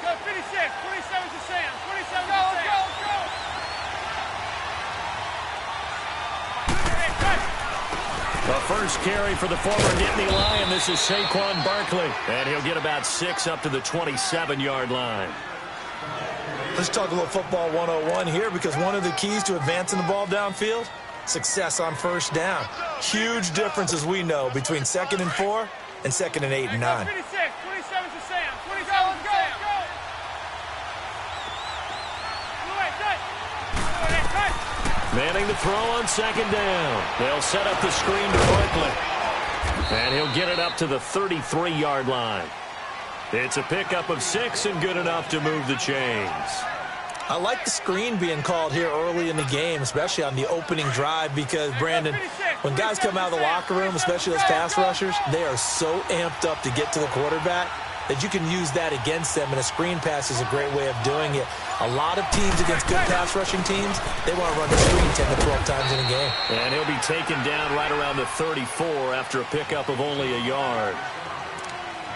Go 56. 27 to Sam. 27 to Sam. Go. The first carry for the former Nittany Lion. This is Saquon Barkley. And he'll get about 6 up to the 27-yard line. Let's talk a little football 101 here, because one of the keys to advancing the ball downfield, success on first down. Huge difference, as we know, between 2nd and 4 and 2nd and 8 and 9. 56. 27 to Sam. 27 to Sam. Manning to throw on 2nd down. They'll set up the screen to Barkley. And he'll get it up to the 33-yard line. It's a pickup of 6 and good enough to move the chains. I like the screen being called here early in the game, especially on the opening drive, because, Brandon, when guys come out of the locker room, especially those pass rushers, they are so amped up to get to the quarterback that you can use that against them, and a screen pass is a great way of doing it. A lot of teams against good pass rushing teams, they want to run the screen 10 to 12 times in a game. And he'll be taken down right around the 34 after a pickup of only a yard.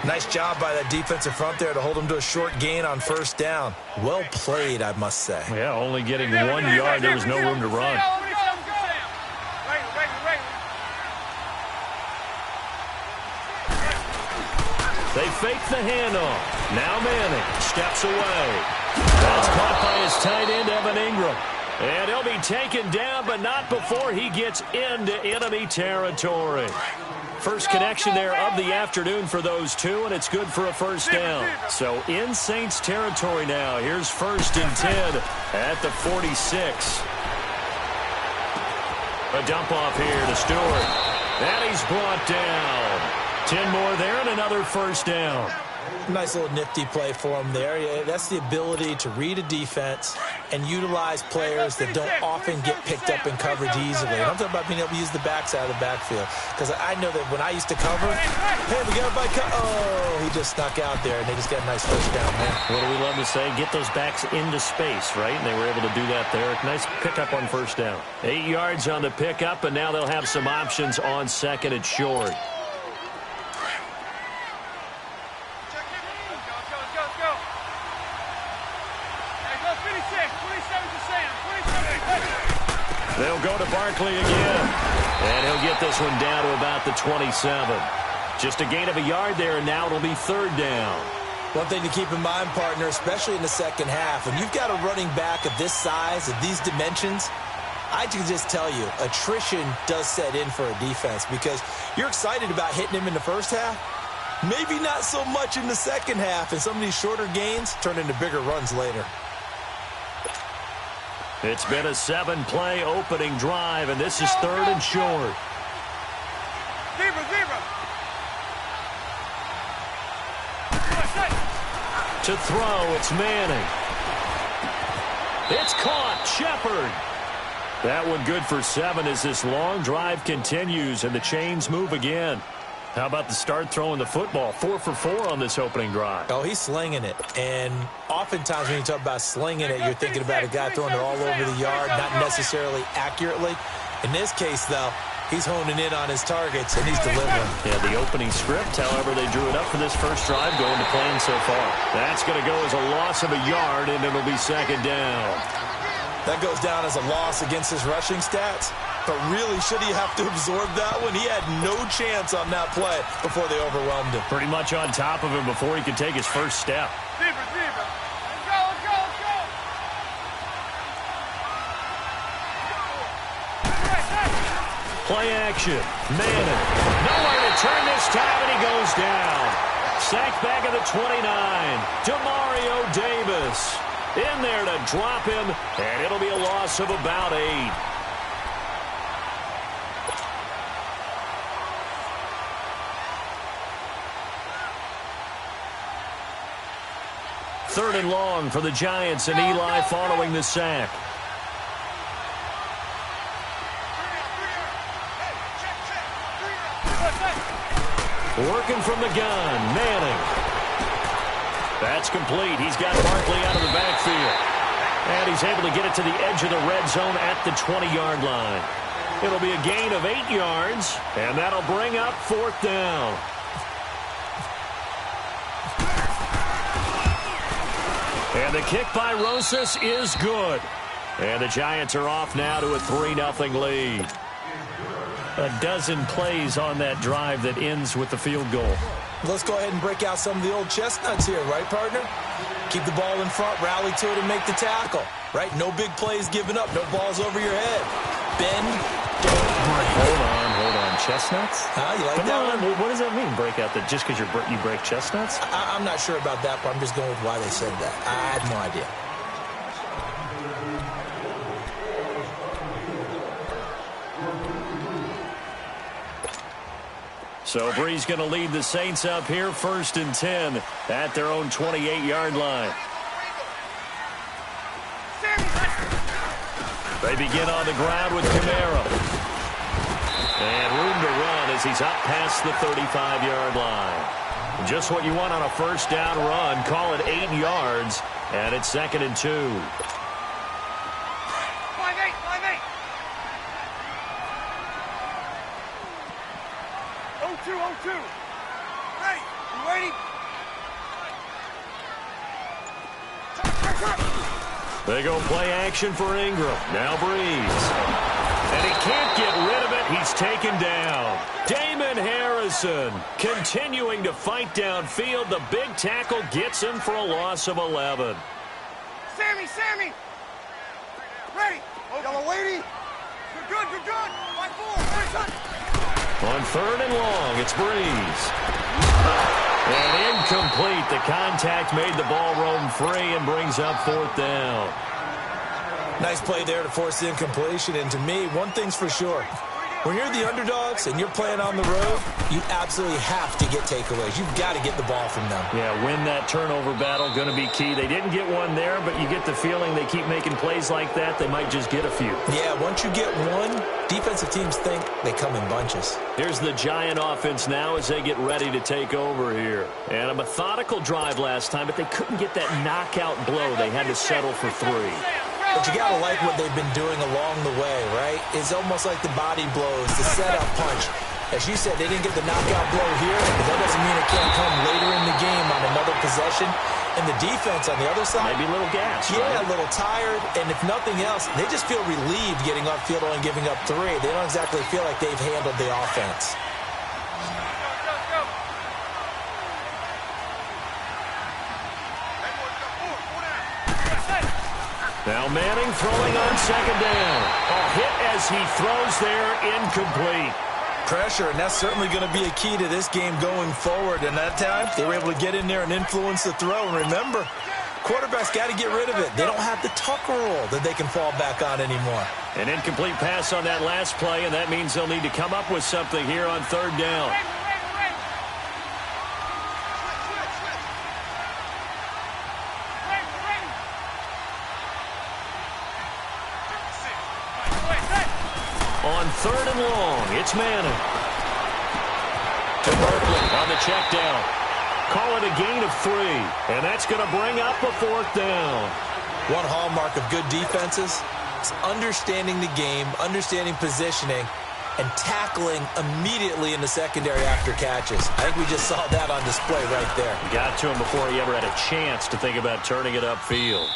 Nice job by that defensive front there to hold him to a short gain on first down. Well played, I must say. Yeah, only getting 1 yard. There was no room to run. They fake the handoff. Now Manning steps away. That's caught by his tight end, Evan Ingram. And he'll be taken down, but not before he gets into enemy territory. First connection there of the afternoon for those two, and it's good for a first down. So in Saints territory now. Here's 1st and 10 at the 46. A dump off here to Stewart. And he's brought down. 10 more there and another first down. Nice little nifty play for him there. Yeah, that's the ability to read a defense and utilize players that don't often get picked up in coverage easily. And I'm talking about being able to use the backside of the backfield. Because I know that when I used to cover, hey, we got everybody oh, he just snuck out there, and they just got a nice first down there. What do we love to say? Get those backs into space, right? And they were able to do that there. Nice pickup on first down. 8 yards on the pickup, and now they'll have some options on 2nd and short. They'll go to Barkley again. And he'll get this one down to about the 27. Just a gain of a yard there, and now it'll be 3rd down. One thing to keep in mind, partner, especially in the second half, when you've got a running back of this size, of these dimensions, I can just tell you, attrition does set in for a defense, because you're excited about hitting him in the first half. Maybe not so much in the second half, and some of these shorter gains turn into bigger runs later. It's been a 7-play opening drive, and this is 3rd and short. Zebra. To throw, it's Manning. It's caught, Shepard. That one good for 7 as this long drive continues, and the chains move again. How about the start throwing the football? 4 for 4 on this opening drive. Oh, he's slinging it. And oftentimes when you talk about slinging it, you're thinking about a guy throwing it all over the yard, not necessarily accurately. In this case, though, he's honing in on his targets, and he's delivering. Yeah, the opening script, however, they drew it up for this first drive going to plan so far. That's going to go as a loss of a yard, and it'll be 2nd down. That goes down as a loss against his rushing stats. But really, should he have to absorb that one? He had no chance on that play before they overwhelmed him. Pretty much on top of him before he could take his first step. Zebra. Let's go. Play action. Manning. Nowhere to turn this time, and he goes down. Sacked back at the 29. Demario Davis in there to drop him, and it'll be a loss of about 8. Third and long for the Giants, and Eli following the sack. Working from the gun, Manning. That's complete. He's got Barkley out of the backfield. And he's able to get it to the edge of the red zone at the 20-yard line. It'll be a gain of 8 yards, and that'll bring up 4th down. And the kick by Rosas is good. And the Giants are off now to a 3-0 lead. A dozen plays on that drive that ends with the field goal. Let's go ahead and break out some of the old chestnuts here, right, partner? Keep the ball in front, rally to it, and make the tackle, right? No big plays given up, no balls over your head. Bend, don't break. Hold on. Chestnuts? You like Come that on. one? What does that mean, break out that just because you break chestnuts? I'm not sure about that, but I'm just going with why they said that. I had no idea. So Bree's going to lead the Saints up here, 1st and 10 at their own 28-yard line. They begin on the ground with Kamara. And room to run as he's up past the 35-yard line. Just what you want on a first down run. Call it 8 yards, and it's 2nd and 2. 5-8, 5-8. Oh, 2. Ready. You ready? They go play action for Ingram. Now Breeze. And he can't get rid of it. He's taken down. Damon Harrison continuing to fight downfield. The big tackle gets him for a loss of 11. Sammy. Ready. Y'all waiting. Good. 5-4. On 3rd and long, it's Breeze. And incomplete. The contact made the ball roam free and brings up 4th down. Nice play there to force the incompletion. And to me, one thing's for sure. When you're the underdogs and you're playing on the road, you absolutely have to get takeaways. You've got to get the ball from them. Yeah, win that turnover battle, going to be key. They didn't get one there, but you get the feeling they keep making plays like that, they might just get a few. Yeah, once you get one, defensive teams think they come in bunches. Here's the Giant offense now as they get ready to take over here. And a methodical drive last time, but they couldn't get that knockout blow. They had to settle for 3. But you got to like what they've been doing along the way, right? It's almost like the body blows, the setup punch. As you said, they didn't get the knockout blow here, but that doesn't mean it can't come later in the game on another possession. And the defense on the other side, maybe a little gas. Yeah, right? A little tired. And if nothing else, they just feel relieved getting upfield only giving up 3. They don't exactly feel like they've handled the offense. Now Manning throwing on 2nd down. A hit as he throws there, incomplete. Pressure, and that's certainly going to be a key to this game going forward. And that time, they were able to get in there and influence the throw. And remember, quarterbacks got to get rid of it. They don't have the Tucker rule that they can fall back on anymore. An incomplete pass on that last play, and that means they'll need to come up with something here on 3rd down. On 3rd and long, it's Manning. To Berkeley on the check down. Call it a gain of 3, and that's going to bring up a 4th down. One hallmark of good defenses is understanding the game, understanding positioning, and tackling immediately in the secondary after catches. I think we just saw that on display right there. Got to him before he ever had a chance to think about turning it upfield.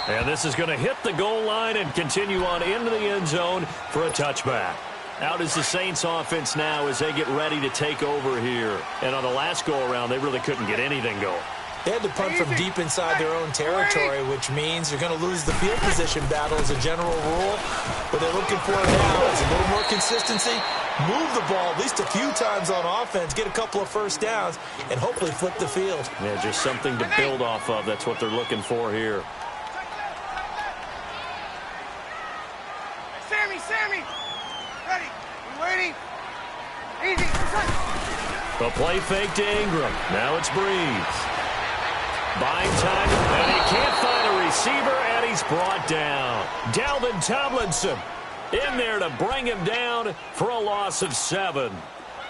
And this is going to hit the goal line and continue on into the end zone for a touchback. Out is the Saints offense now as they get ready to take over here. And on the last go-around, they really couldn't get anything going. They had to punt from deep inside their own territory, which means you're going to lose the field position battle as a general rule. What they're looking for now is a little more consistency, move the ball at least a few times on offense, get a couple of first downs, and hopefully flip the field. Yeah, just something to build off of. That's what they're looking for here. Sammy! Ready? You waiting? Easy. The play fake to Ingram. Now it's Breeze. Buying time, and he can't find a receiver, and he's brought down. Dalvin Tomlinson in there to bring him down for a loss of 7.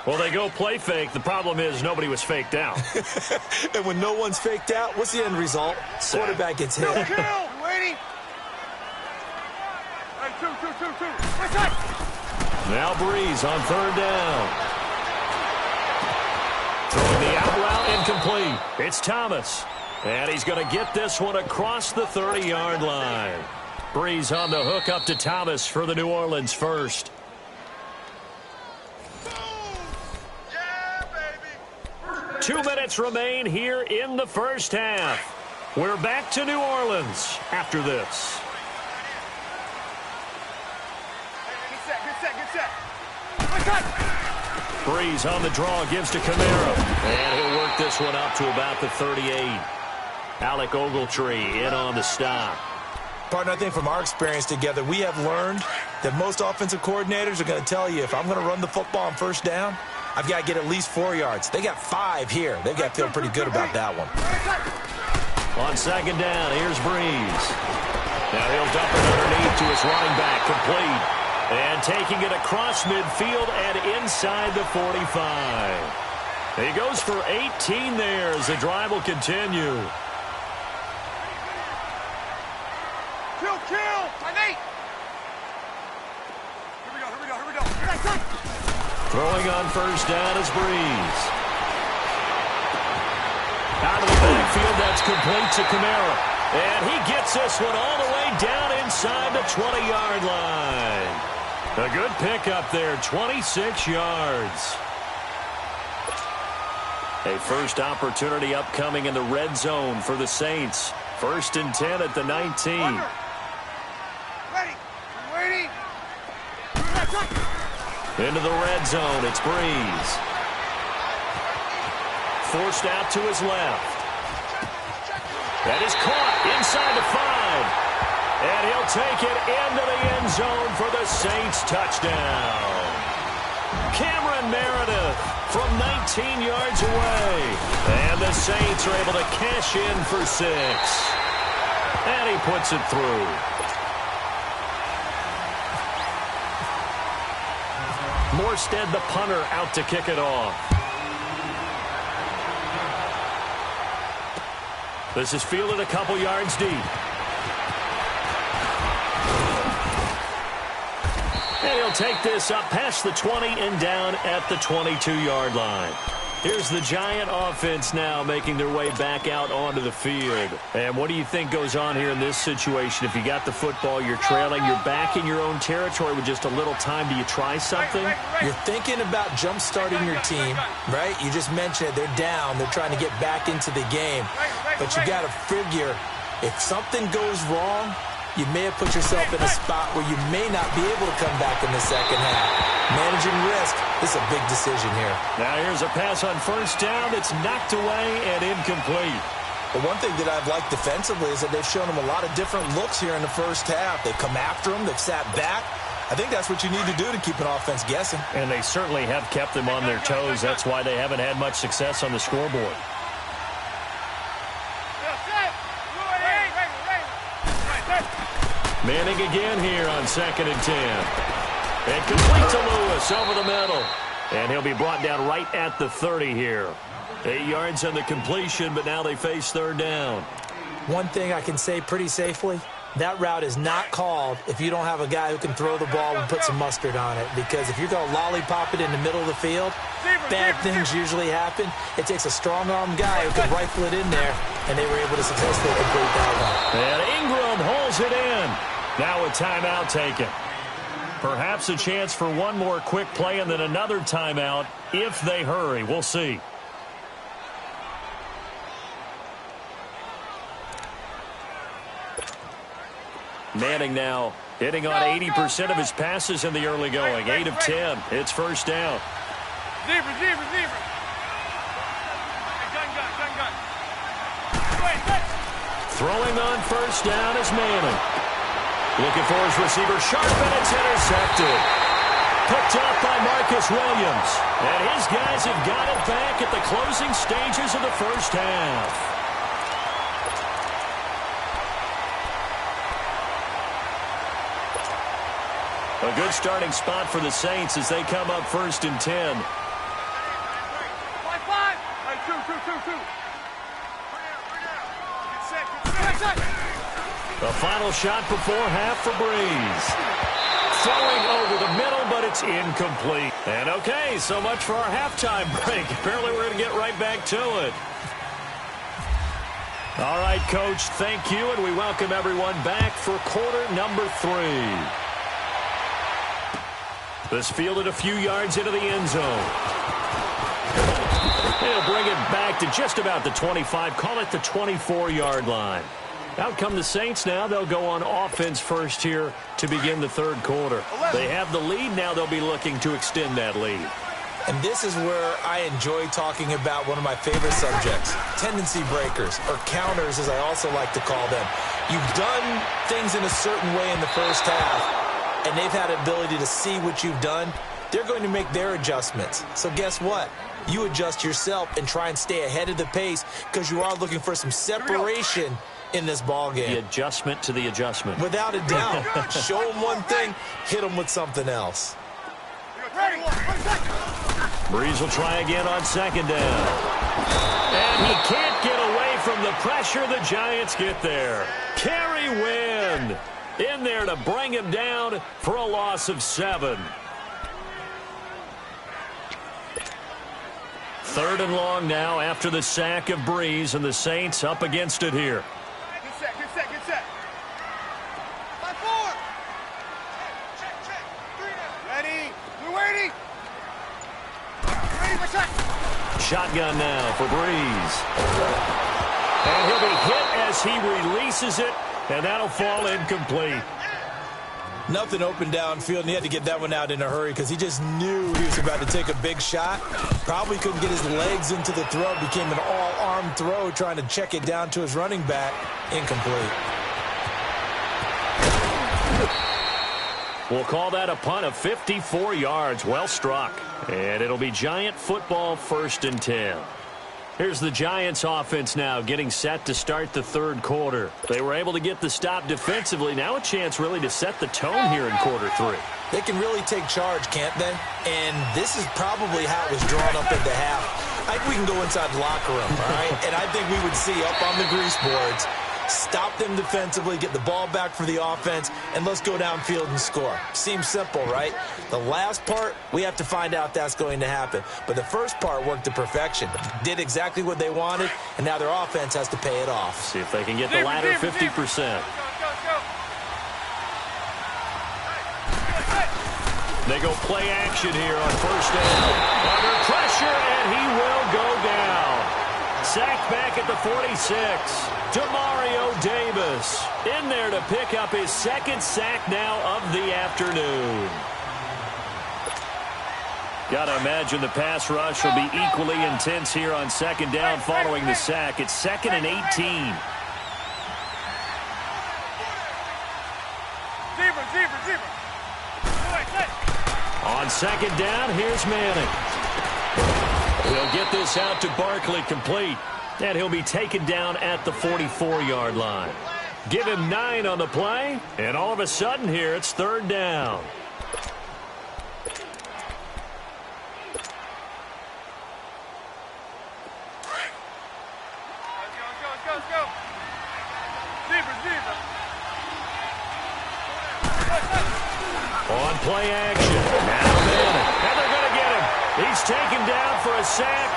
Well, they go play fake. The problem is nobody was faked out. And when no one's faked out, what's the end result? Quarterback gets hit. No kill! Waiting! Hey, two. What's that? Now Breeze on 3rd down. Throwing the out route incomplete. It's Thomas. And he's going to get this one across the 30-yard line. Breeze on the hook up to Thomas for the New Orleans first. Yeah, baby. 2 minutes remain here in the first half. We're back to New Orleans after this. Good set, good set, good set. Good set. Breeze on the draw, gives to Kamara. And he'll work this one up to about the 38. Alec Ogletree in on the stop. Partner, I think from our experience together, we have learned that most offensive coordinators are going to tell you, if I'm going to run the football on first down, I've got to get at least 4 yards. They got 5 here. They've got to feel pretty good about that one. On second down, here's Breeze. Now he'll dump it underneath to his running back, complete. And taking it across midfield and inside the 45. He goes for 18 there as the drive will continue. Kill. My mate. Here we go. Throwing on first down is Breeze. Out of the backfield, that's complete to Kamara. And he gets this one all the way down inside the 20-yard line. A good pickup there, 26 yards. A first opportunity upcoming in the red zone for the Saints. 1st and 10 at the 19. Ready. Waiting. Into the red zone, it's Breeze. Forced out to his left. That is caught inside the 5. And he'll take it into the end zone for the Saints touchdown. Cameron Meredith from 19 yards away. And the Saints are able to cash in for 6. And he puts it through. Morstead, the punter, out to kick it off. This is fielded a couple yards deep. And he'll take this up past the 20 and down at the 22-yard line. Here's the Giant offense now making their way back out onto the field. And what do you think goes on here in this situation? If you got the football, you're trailing, you're back in your own territory with just a little time. Do you try something? You're thinking about jump-starting your team, right? You just mentioned it. They're down. They're trying to get back into the game. But you got to figure, if something goes wrong, you may have put yourself in a spot where you may not be able to come back in the second half. Managing risk, this is a big decision here. Now here's a pass on first down that's knocked away and incomplete. But one thing that I've liked defensively is that they've shown them a lot of different looks here in the first half. They've come after them. They've sat back. I think that's what you need to do to keep an offense guessing. And they certainly have kept them on their toes. That's why they haven't had much success on the scoreboard. Manning again here on 2nd and 10. And complete to Lewis over the middle. And he'll be brought down right at the 30 here. 8 yards on the completion, but now they face 3rd down. One thing I can say pretty safely, that route is not called if you don't have a guy who can throw the ball and put some mustard on it. Because if you're going to lollipop it in the middle of the field, bad things usually happen. It takes a strong-arm guy who can rifle it in there, and they were able to successfully complete that one. And Ingram holds it in. Now a timeout taken. Perhaps a chance for one more quick play and then another timeout if they hurry. We'll see. Manning now hitting on 80% of his passes in the early going. 8 of 10. It's first down. Zebra. Throwing on first down is Manning. Looking for his receiver, sharp, and it's intercepted. Picked up by Marcus Williams. And his guys have got it back at the closing stages of the first half. A good starting spot for the Saints as they come up 1st and 10. 5. Two. Get set. The final shot before half for Breeze. Throwing over the middle, but it's incomplete. And okay, so much for our halftime break. Apparently we're going to get right back to it. All right, Coach, thank you, and we welcome everyone back for quarter number 3. This fielded a few yards into the end zone. He'll bring it back to just about the 25, call it the 24-yard line. Out come the Saints now. They'll go on offense first here to begin the third quarter. They have the lead. Now they'll be looking to extend that lead. And this is where I enjoy talking about one of my favorite subjects, tendency breakers, or counters as I also like to call them. You've done things in a certain way in the first half, and they've had an ability to see what you've done. They're going to make their adjustments. So guess what? You adjust yourself and try and stay ahead of the pace because you are looking for some separation in this ball game. The adjustment to the adjustment. Without a doubt. Show them one thing, hit them with something else. Breeze will try again on second down. And he can't get away from the pressure. The Giants get there. Kerry Wynn in there to bring him down for a loss of 7. Third and long now after the sack of Breeze, and the Saints up against it here. Good set, good set, good set. 5-4. Check. 3 now. Ready. We're waiting. Ready for shot. Shotgun now for Breeze. And he'll be hit as he releases it, and that'll fall incomplete. Nothing open downfield, and he had to get that one out in a hurry because he just knew he was about to take a big shot. Probably couldn't get his legs into the throw. Became an all-arm throw trying to check it down to his running back. Incomplete. We'll call that a punt of 54 yards. Well struck. And it'll be Giant football, 1st and 10. Here's the Giants offense now getting set to start the third quarter. They were able to get the stop defensively. Now a chance really to set the tone here in quarter 3. They can really take charge, can't they? And this is probably how it was drawn up at the half. I think we can go inside the locker room, all right? And I think we would see up on the grease boards, stop them defensively, get the ball back for the offense, and let's go downfield and score. Seems simple, right? The last part, we have to find out that's going to happen. But the first part worked to perfection. Did exactly what they wanted, and now their offense has to pay it off. See if they can get the latter 50%. Go. They go play action here on first down. Under pressure, and he will go down. Sacked back at the 46. Demario Davis in there to pick up his 2nd sack now of the afternoon. Got to imagine the pass rush will be equally intense here on second down following the sack. It's 2nd and 18. Zebra. On second down, here's Manning. He'll get this out to Barkley complete. And he'll be taken down at the 44-yard line. Give him 9 on the play, and all of a sudden here it's 3rd down. Let's go. Zebra. On play action. Now Manning. And they're going to get him. He's taken down for a sack.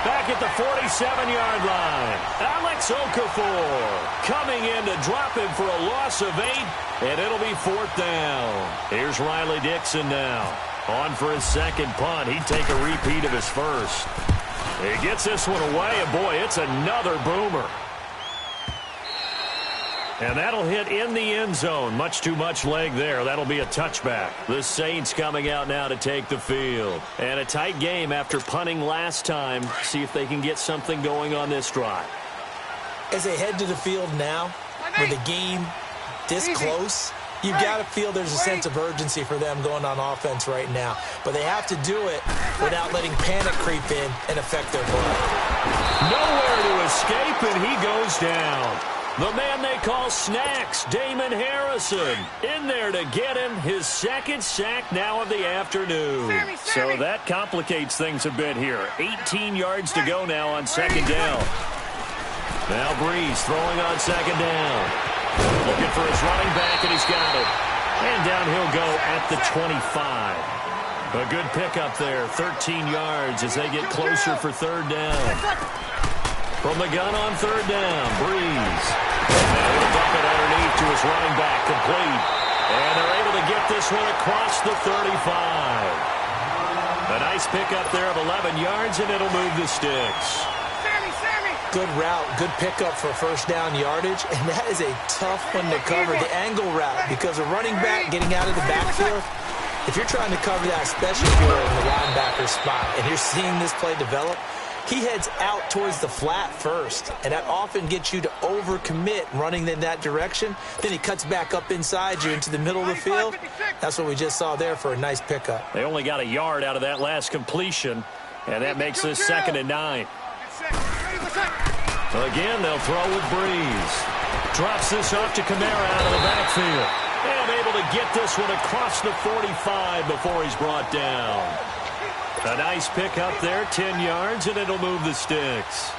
Back at the 47-yard line, Alex Okafor coming in to drop him for a loss of 8, and it'll be 4th down. Here's Riley Dixon now. On for his 2nd punt. He'd take a repeat of his 1st. He gets this one away, and boy, it's another boomer. And that'll hit in the end zone. Much too much leg there. That'll be a touchback. The Saints coming out now to take the field. And a tight game after punting last time. See if they can get something going on this drive. As they head to the field now, with the game this close, you've got to feel there's a sense of urgency for them going on offense right now. But they have to do it without letting panic creep in and affect their play. Nowhere to escape, and he goes down. The man they call Snacks, Damon Harrison, in there to get him his 2nd sack now of the afternoon. So that complicates things a bit here. 18 yards to go now on second down. Now Breeze throwing on second down. Looking for his running back, and he's got it. And down he'll go at the 25. A good pickup there, 13 yards as they get closer for 3rd down. From the gun on third down, Breeze. And he'll dump it underneath to his running back, complete. And they're able to get this one across the 35. A nice pickup there of 11 yards, and it'll move the sticks. Good route, good pickup for first down yardage, and that is a tough one to cover, the angle route, because a running back getting out of the backfield, if you're trying to cover that, especially if you're in the linebacker spot, and you're seeing this play develop, he heads out towards the flat first, and that often gets you to overcommit running in that direction. Then he cuts back up inside you into the middle of the field. That's what we just saw there for a nice pickup. They only got a yard out of that last completion, and that makes this 2nd and 9. Again, they'll throw with Breeze. Drops this off to Kamara out of the backfield. And able to get this one across the 45 before he's brought down. A nice pickup there, 10 yards, and it'll move the sticks.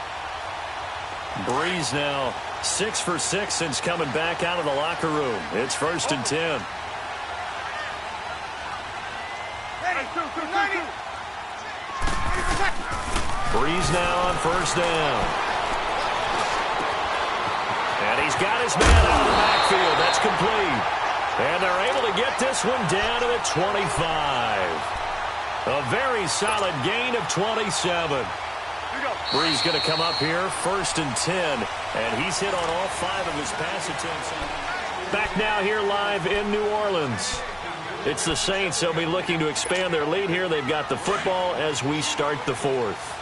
Breeze now 6 for 6 since coming back out of the locker room. It's 1st and 10. Breeze now on 1st down. And he's got his man out of the backfield. That's complete. And they're able to get this one down to the 25. A very solid gain of 27. Breeze going to come up here, 1st and 10. And he's hit on all 5 of his pass attempts. Back now here live in New Orleans. It's the Saints. They'll be looking to expand their lead here. They've got the football as we start the 4th.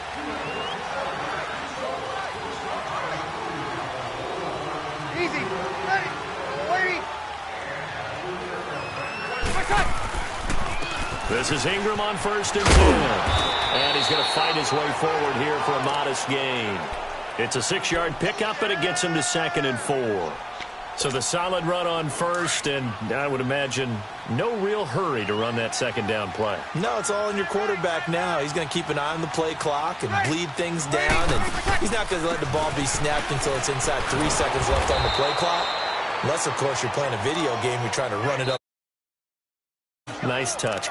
Easy. Ready. Waiting. This is Ingram on 1st and 10. And he's going to fight his way forward here for a modest gain. It's a 6-yard pickup, and it gets him to 2nd and 4. So the solid run on 1st, and I would imagine no real hurry to run that 2nd down play. No, it's all in your quarterback now. He's going to keep an eye on the play clock and bleed things down, and he's not going to let the ball be snapped until it's inside 3 seconds left on the play clock. Unless, of course, you're playing a video game, you're trying to run it up. Nice touch.